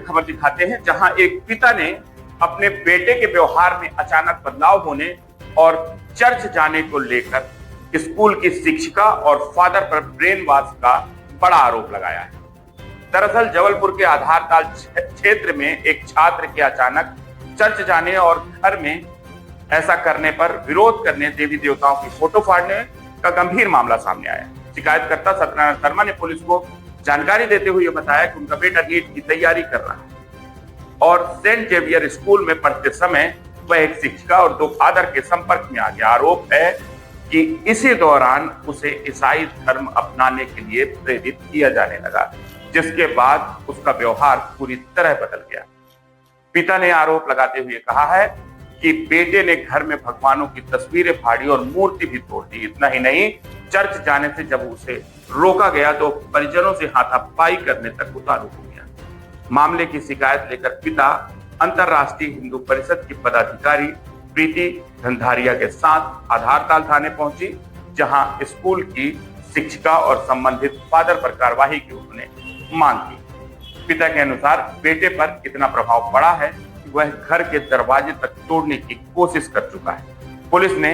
खबर दिखाते हैं, जहां एक पिता ने अपने बेटे के व्यवहार में अचानक बदलाव होने और चर्च जाने को लेकर स्कूल की शिक्षिका और फादर पर ब्रेन वॉश का बड़ा आरोप लगाया है। दरअसल जबलपुर के आधारताल क्षेत्र में एक छात्र के अचानक चर्च जाने और घर में ऐसा करने पर विरोध करने, देवी देवताओं की फोटो फाड़ने का गंभीर मामला सामने आया। शिकायतकर्ता सत्यनारायण शर्मा ने पुलिस को जानकारी देते हुए बताया कि उनका बेटा नीट की तैयारी कर रहा है और सेंट जेवियर स्कूल में पढ़ते समय वह एक शिक्षिका और 2 फादर के संपर्क में आ गया। आरोप है कि इसी दौरान उसे ईसाई धर्म अपनाने के लिए प्रेरित किया जाने लगा, जिसके बाद उसका व्यवहार पूरी तरह बदल गया। पिता ने आरोप लगाते हुए कहा है कि बेटे ने घर में भगवानों की तस्वीरें फाड़ी और मूर्ति भी तोड़ दी। इतना ही नहीं, चर्च जाने से जब उसे रोका गया तो परिजनों से हाथापाई करने तक उतारू हो गया। मामले की शिकायत लेकर पिता अंतरराष्ट्रीय हिंदू परिषद की पदाधिकारी प्रीति धंधारिया के साथ आधारताल थाने पहुंची, जहां स्कूल की शिक्षिका और संबंधित फादर पर कार्रवाई की उन्होंने मांग की। पिता के अनुसार बेटे पर इतना प्रभाव पड़ा है कि वह घर के दरवाजे तक तोड़ने की कोशिश कर चुका है। पुलिस ने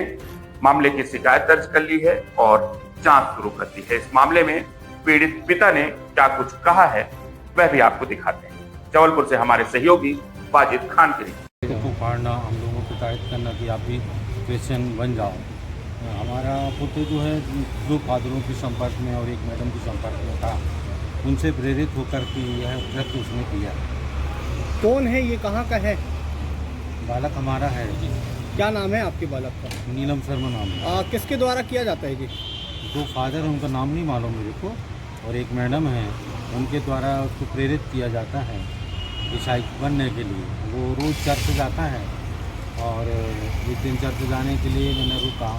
मामले की शिकायत दर्ज कर ली है और जांच शुरू कर दी है। इस मामले में पीड़ित पिता ने क्या कुछ कहा है वह भी आपको दिखाते हैं। जबलपुर से हमारे सहयोगी वाजिद खान की रिपोर्ट। तो फाड़ना, हम लोगों को प्रेरित करना कि आप भी क्रिश्चियन बन जाओ। हमारा पुत्र जो है 2 फादरों के संपर्क में और एक मैडम के संपर्क में था, उनसे प्रेरित होकर के यह कृत्य उसने किया। कौन है ये, कहाँ का है? बालक हमारा है। क्या नाम है आपके बालक का? नीलम शर्मा नाम है। किसके द्वारा किया जाता है जी? 2 फादर, उनका नाम नहीं मालूम मेरे को, और एक मैडम है, उनके द्वारा उसको प्रेरित किया जाता है ईसाई बनने के लिए। वो रोज़ चर्च जाता है और एक दिन चर्च जाने के लिए मैंने रुका,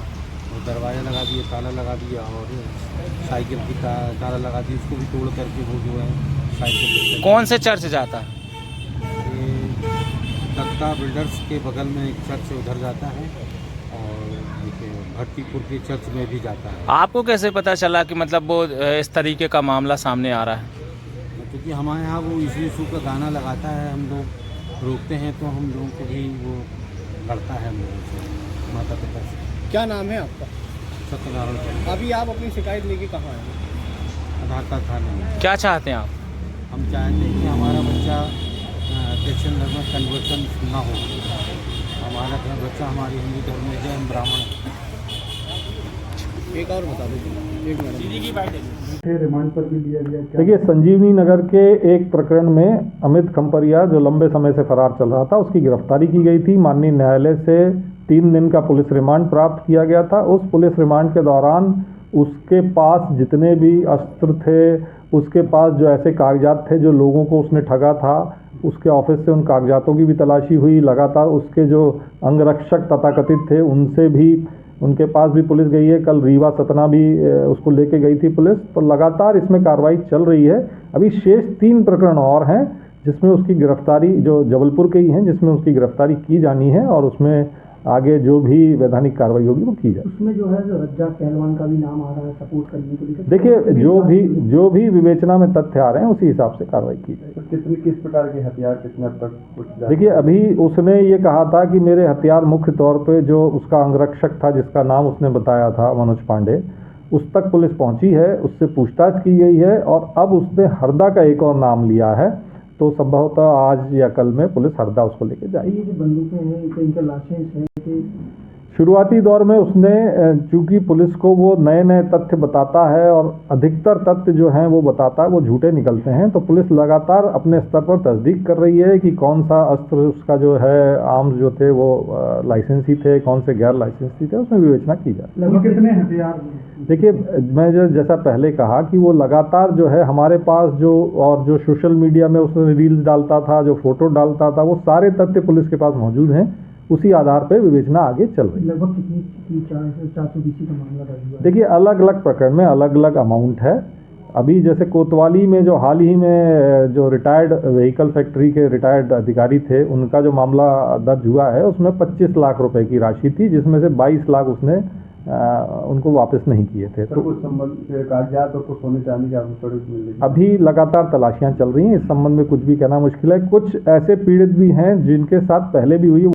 वो दरवाज़ा लगा दिया, ताला लगा दिया और साइकिल की ताला लगा दी, उसको भी तोड़ करके वो जो है साइकिल। कौन से चर्च जाता है? दत्ता बिल्डर्स के बगल में एक चर्च उधर जाता है और एक भट्टीपुर के चर्च में भी जाता है। आपको कैसे पता चला कि मतलब वो इस तरीके का मामला सामने आ रहा है? क्योंकि हमारे यहाँ वो यीशु का गाना लगाता है, हम लोग रोकते हैं तो हम लोगों को भी वो लड़ता है हम लोगों से, माता पिता से। क्या नाम है आपका? सत्यनारायण। अभी आप अपनी शिकायत लेके कहाँ आए? आधारताल थाने में। क्या चाहते हैं आप? हम चाहते हैं कि हमारा बच्चा क्रिश्चियन धर्म में कन्वर्सन ना हो। हमारा बच्चा हमारे हिंदू धर्म में है, हम ब्राह्मण हैं। एक और बता दीजिए, एक मिनट। रिमांड पर भी लिया गया। देखिए, संजीवनी नगर के एक प्रकरण में अमित खंपरिया, जो लंबे समय से फरार चल रहा था, उसकी गिरफ्तारी की गई थी। माननीय न्यायालय से 3 दिन का पुलिस रिमांड प्राप्त किया गया था। उस पुलिस रिमांड के दौरान उसके पास जितने भी अस्त्र थे, उसके पास जो ऐसे कागजात थे जो लोगों को उसने ठगा था, उसके ऑफिस से उन कागजातों की भी तलाशी हुई। लगातार उसके जो अंगरक्षक तथाकथित थे उनसे भी, उनके पास भी पुलिस गई है। कल रीवा सतना भी उसको लेके गई थी पुलिस। तो लगातार इसमें कार्रवाई चल रही है। अभी शेष 3 प्रकरण और हैं जिसमें उसकी गिरफ्तारी, जो जबलपुर के ही हैं, जिसमें उसकी गिरफ्तारी की जानी है और उसमें आगे जो भी वैधानिक कार्रवाई होगी वो की जाए। उसमें जो है रज्जाक पहलवान का भी नाम आ रहा है सपोर्ट करने के लिए। देखिए, जो भी विवेचना में तथ्य आ रहे हैं उसी हिसाब से कार्रवाई की जाएगी। किस प्रकार के हथियार, कितने हद तक कुछ? देखिए, अभी उसने ये कहा था कि मेरे हथियार मुख्य तौर पे जो उसका अंगरक्षक था, जिसका नाम उसने बताया था मनोज पांडे, उस तक पुलिस पहुंची है, उससे पूछताछ की गई है और अब उसने हरदा का एक और नाम लिया है। तो संभवतः आज या कल में पुलिस हरदा उसको लेके जाएगी। ये जो बंदूकें हैं, तो इनके लाशें हैं कि शुरुआती दौर में उसने, चूंकि पुलिस को वो नए नए तथ्य बताता है और अधिकतर तथ्य जो हैं वो बताता है वो झूठे निकलते हैं, तो पुलिस लगातार अपने स्तर पर तस्दीक कर रही है कि कौन सा अस्त्र उसका जो है, आर्म्स जो थे वो लाइसेंसी थे, कौन से गैर लाइसेंसी थे, उसमें विवेचना की जाए। लगभग कितने हथियार? देखिए, मैं जैसा पहले कहा कि वो लगातार जो है हमारे पास जो सोशल मीडिया में उसने रील्स डालता था, जो फोटो डालता था, वो सारे तथ्य पुलिस के पास मौजूद हैं। उसी आधार पर विवेचना आगे चल रही है। लगभग कितनी 420 का मामला दर्ज हुआ है? देखिए, अलग अलग प्रकरण में अलग अलग अमाउंट है। अभी जैसे कोतवाली में जो हाल ही में जो रिटायर्ड व्हीकल फैक्ट्री के रिटायर्ड अधिकारी थे, उनका जो मामला दर्ज हुआ है उसमें 25 लाख रुपए की राशि थी, जिसमें से 22 लाख उसने उनको वापस नहीं किए थे। तो कुछ संबंध कागजात और कुछ सोने चांदी के थोड़ी मिल रही है। अभी लगातार तलाशियां चल रही हैं, इस संबंध में कुछ भी कहना मुश्किल है। कुछ ऐसे पीड़ित भी हैं जिनके साथ पहले भी हुई